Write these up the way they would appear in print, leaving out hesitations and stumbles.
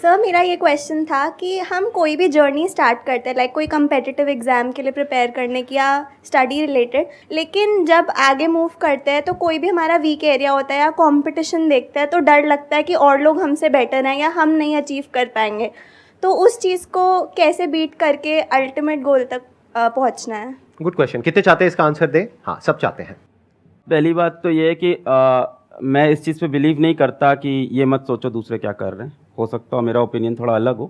Sir मेरा ये question था कि हम कोई भी जर्नी स्टार्ट करते हैं, लाइक कोई कम्पिटिटिव एग्ज़ाम के लिए प्रिपेयर करने की या स्टडी रिलेटेड, लेकिन जब आगे मूव करते हैं तो कोई भी हमारा वीक एरिया होता है या कंपटीशन देखते हैं तो डर लगता है कि और लोग हमसे बेटर हैं या हम नहीं अचीव कर पाएंगे। तो उस चीज़ को कैसे बीट करके अल्टीमेट गोल तक पहुंचना है? Good question. कितने चाहते हैं इसका आंसर दें? हाँ, सब चाहते हैं। पहली बात तो ये है कि मैं इस चीज़ पे बिलीव नहीं करता कि ये मत सोचो दूसरे क्या कर रहे हैं। हो सकता है मेरा ओपिनियन थोड़ा अलग हो,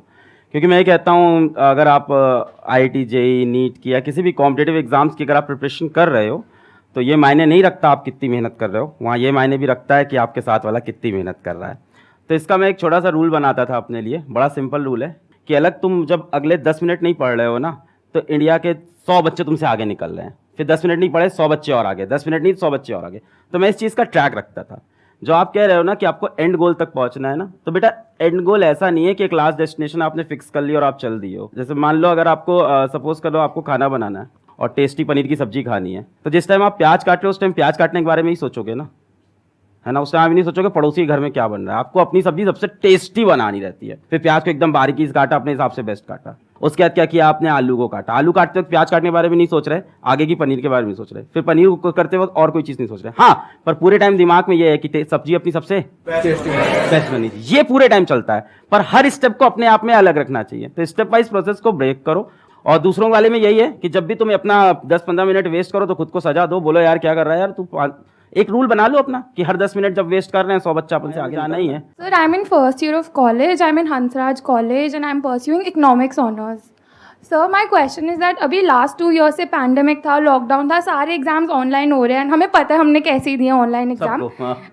क्योंकि मैं ये कहता हूँ अगर आप आईआईटी, जेईई, नीट की या किसी भी कॉम्पिटिटिव एग्जाम्स की अगर आप प्रिपरेशन कर रहे हो तो ये मायने नहीं रखता आप कितनी मेहनत कर रहे हो, वहाँ ये मायने भी रखता है कि आपके साथ वाला कितनी मेहनत कर रहा है। तो इसका मैं एक छोटा सा रूल बनाता था अपने लिए, बड़ा सिंपल रूल है कि अलग तुम जब अगले 10 मिनट नहीं पढ़ रहे हो ना, तो इंडिया के 100 बच्चे तुमसे आगे निकल रहे हैं, फिर 10 मिनट नहीं पढ़े 100 बच्चे और आगे, 10 मिनट नहीं 100 बच्चे और आगे। तो मैं इस चीज़ का ट्रैक रखता था। जो आप कह रहे हो ना कि आपको एंड गोल तक पहुंचना है ना, तो बेटा एंड गोल ऐसा नहीं है कि एक लास्ट डेस्टिनेशन आपने फिक्स कर ली और आप चल दिए हो। जैसे मान लो अगर आपको सपोज कर लो आपको खाना बनाना है और टेस्टी पनीर की सब्जी खानी है, तो जिस टाइम आप प्याज काट रहे हो उस टाइम प्याज काटने के बारे में ही सोचोगे ना, है ना। उस टाइम आप नहीं सोचोगे पड़ोसी के घर में क्या बन रहा है। आपको अपनी सब्जी सबसे टेस्टी बनानी रहती है। फिर प्याज को एकदम बारीकी से काटा, अपने हिसाब से बेस्ट काटा। उसके बाद क्या किया आपने, आलू को काटा। आलू काटते वक्त प्याज काटने के बारे में नहीं सोच रहे, आगे की पनीर के बारे में सोच रहे। फिर पनीर को करते वक्त और कोई चीज़ नहीं सोच रहे। हाँ, पर पूरे टाइम दिमाग में ये है कि सब्जी अपनी सबसे बेस्ट बनी थी, ये पूरे टाइम चलता है। पर हर स्टेप को अपने आप में अलग रखना चाहिए। तो स्टेप वाइज प्रोसेस को ब्रेक करो। और दूसरों वाले में यही है कि जब भी तुम अपना 10-15 मिनट वेस्ट करो तो खुद को सजा दो, बोलो यार क्या कर रहा है यार तू। एक रूल बना लो अपना कि हर 10 मिनट जब वेस्ट कर रहे हैं 100 बच्चा अपन से आगे आना ही है। Sir, I'm in first year of college. I'm in Hansraj College and I'm pursuing economics honors. Sir my question is that अभी लास्ट 2 ईयर से पैंडेमिक था, लॉकडाउन था, सारे एग्जाम्स ऑनलाइन हो रहे हैं। हमें पता है हमने कैसे ही दिए ऑनलाइन एग्जाम,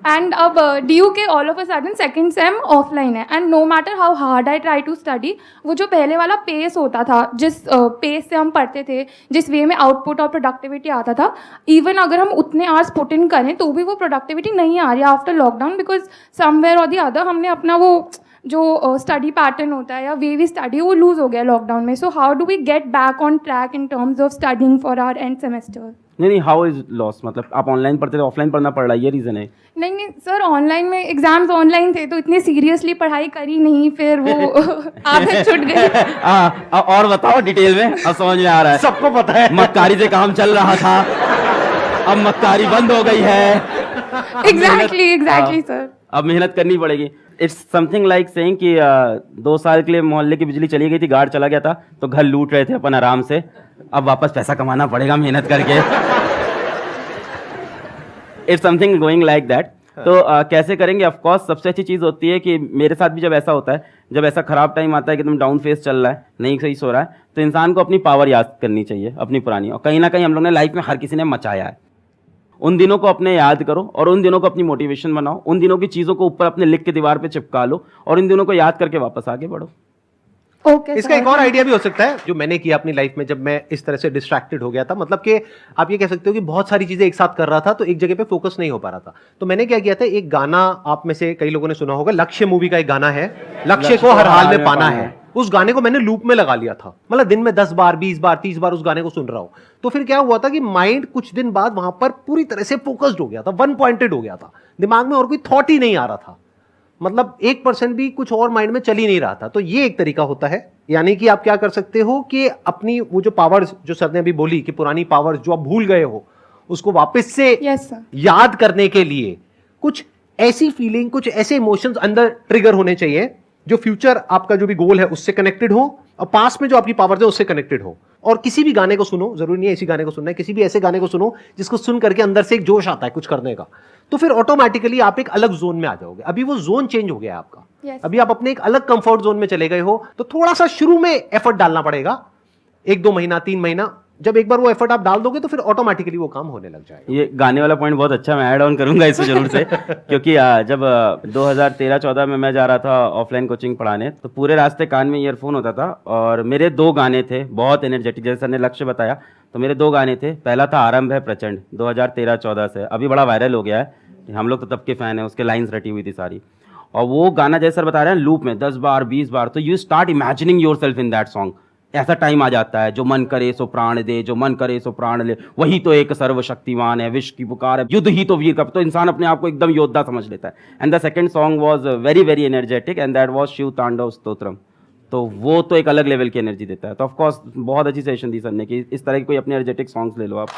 एंड अब ड्यू के all of a sudden second sem offline है। And no matter how hard I try to study, वो जो पहले वाला पेस होता था, जिस पेस से हम पढ़ते थे, जिस वे में आउटपुट और प्रोडक्टिविटी आता था, इवन अगर हम उतने आवर्स पुट इन करें तो भी वो प्रोडक्टिविटी नहीं आ रही है आफ्टर लॉकडाउन, बिकॉज समवेयर और द अदर हमने अपना वो जो स्टडी पैटर्न होता है या वे वी स्टडी वो लूज हो गया लॉकडाउन में। So how do we get back on track in terms of studying for our end semester? नहीं, हाउ इज लॉस, मतलब आप ऑनलाइन पढ़ते थे, ऑफलाइन पढ़ना पड़ रहा है, ये रीज़न है? नहीं सर, ऑनलाइन में एग्जाम्स ऑनलाइन थे तो इतनी सीरियसली पढ़ाई करी नहीं, फिर वो आदत छूट गई। और बताओ डिटेल में, अब समझ में आ रहा है। सबको पता है मक्कारी से काम चल रहा था, अब मक्कारी बंद हो गई है। एग्जैक्टली सर, अब मेहनत करनी पड़ेगी। इट्स समथिंग लाइक सेइंग कि 2 साल के लिए मोहल्ले की बिजली चली गई थी, गार्ड चला गया था, तो घर लूट रहे थे अपन आराम से, अब वापस पैसा कमाना पड़ेगा मेहनत करके। It's something going like that. तो कैसे करेंगे? ऑफ कोर्स सबसे अच्छी चीज़ होती है कि मेरे साथ भी जब ऐसा होता है, जब ऐसा खराब टाइम आता है कि तुम डाउन फेस चल रहा है, नहीं सही सो रहा है, तो इंसान को अपनी पावर याद करनी चाहिए, अपनी पुरानी। और कहीं ना कहीं हम लोग ने लाइफ में हर किसी ने मचाया है, उन दिनों को अपने याद करो और उन दिनों को अपनी मोटिवेशन बनाओ। उन दिनों की चीज़ों को ऊपर अपने लिख के दीवार पे चिपका लो और इन दिनों को याद करके वापस आगे बढ़ो। इसका एक और आइडिया भी हो सकता है जो मैंने किया अपनी लाइफ में, जब मैं इस तरह से डिस्ट्रैक्टेड हो गया था। मतलब कि आप ये कह सकते हो कि बहुत सारी चीजें एक साथ कर रहा था तो एक जगह पे फोकस नहीं हो पा रहा था। तो मैंने क्या किया था, एक गाना आप में से कई लोगों ने सुना होगा, लक्ष्य मूवी का एक गाना है, लक्ष्य को हर हाल में पाना है। उस गाने को मैंने लूप में लगा लिया था, मतलब दिन में 10 बार 20 बार 30 बार उस गाने को सुन रहा हूं। तो फिर क्या हुआ था कि माइंड कुछ दिन बाद वहां पर पूरी तरह से फोकस्ड हो गया था, वन पॉइंटेड हो गया था, दिमाग में और कोई थॉट ही नहीं आ रहा था, मतलब 1% भी कुछ और माइंड में चल ही नहीं रहा था। तो ये एक तरीका होता है, यानी कि आप क्या कर सकते हो कि अपनी वो जो पावर्स जो सर ने अभी बोली कि पुरानी पावर्स जो आप भूल गए हो उसको वापस से याद करने के लिए कुछ ऐसी फीलिंग, कुछ ऐसे इमोशंस अंदर ट्रिगर होने चाहिए जो फ्यूचर आपका जो भी गोल है उससे कनेक्टेड हो और पास्ट में जो आपकी पावर्स है उससे कनेक्टेड हो। और किसी भी गाने को सुनो, जरूरी नहीं है इसी गाने को सुनना है, किसी भी ऐसे गाने को सुनो जिसको सुन करके अंदर से एक जोश आता है कुछ करने का, तो फिर ऑटोमेटिकली आप एक अलग जोन में आ जाओगे। अभी वो जोन चेंज हो गया है आपका, अभी आप अपने एक अलग कंफर्ट जोन में चले गए हो, तो थोड़ा सा शुरू में एफर्ट डालना पड़ेगा, 1-2 महीना 3 महीना। जब एक बार वो एफर्ट आप डाल दोगे तो फिर ऑटोमेटिकली वो काम होने लग जाएगा। ये गाने वाला पॉइंट बहुत अच्छा, मैं ऐड ऑन करूंगा इससे जरूर से क्योंकि जब 2013-14 में मैं जा रहा था ऑफलाइन कोचिंग पढ़ाने, तो पूरे रास्ते कान में ईयरफोन होता था और मेरे 2 गाने थे बहुत एनर्जेटिक, जैसे सर ने लक्ष्य बताया, तो मेरे 2 गाने थे। पहला था आरंभ है प्रचंड, 2013-14 से, अभी बड़ा वायरल हो गया है, हम लोग तो तब के फैन हैं, उसके लाइन्स रटी हुई थी सारी। और वो गाना जैसे सर बता रहे हैं लूप में 10 बार 20 बार, तो you start imagining your self in that song, ऐसा टाइम आ जाता है, जो मन करे सो प्राण दे, जो मन करे सो प्राण ले, वही तो एक सर्वशक्तिमान है, विश्व की पुकार है, युद्ध ही तो वीर का। तो इंसान अपने आप को एकदम योद्धा समझ लेता है। And the second song was very very energetic and that was Shiv Tandav Stotram. तो वो तो एक अलग लेवल की एनर्जी देता है। तो ऑफ कोर्स बहुत अच्छी सेशन दी सर ने कि इस तरह की कोई अपने एनर्जेटिक सॉन्ग्स ले लो आप।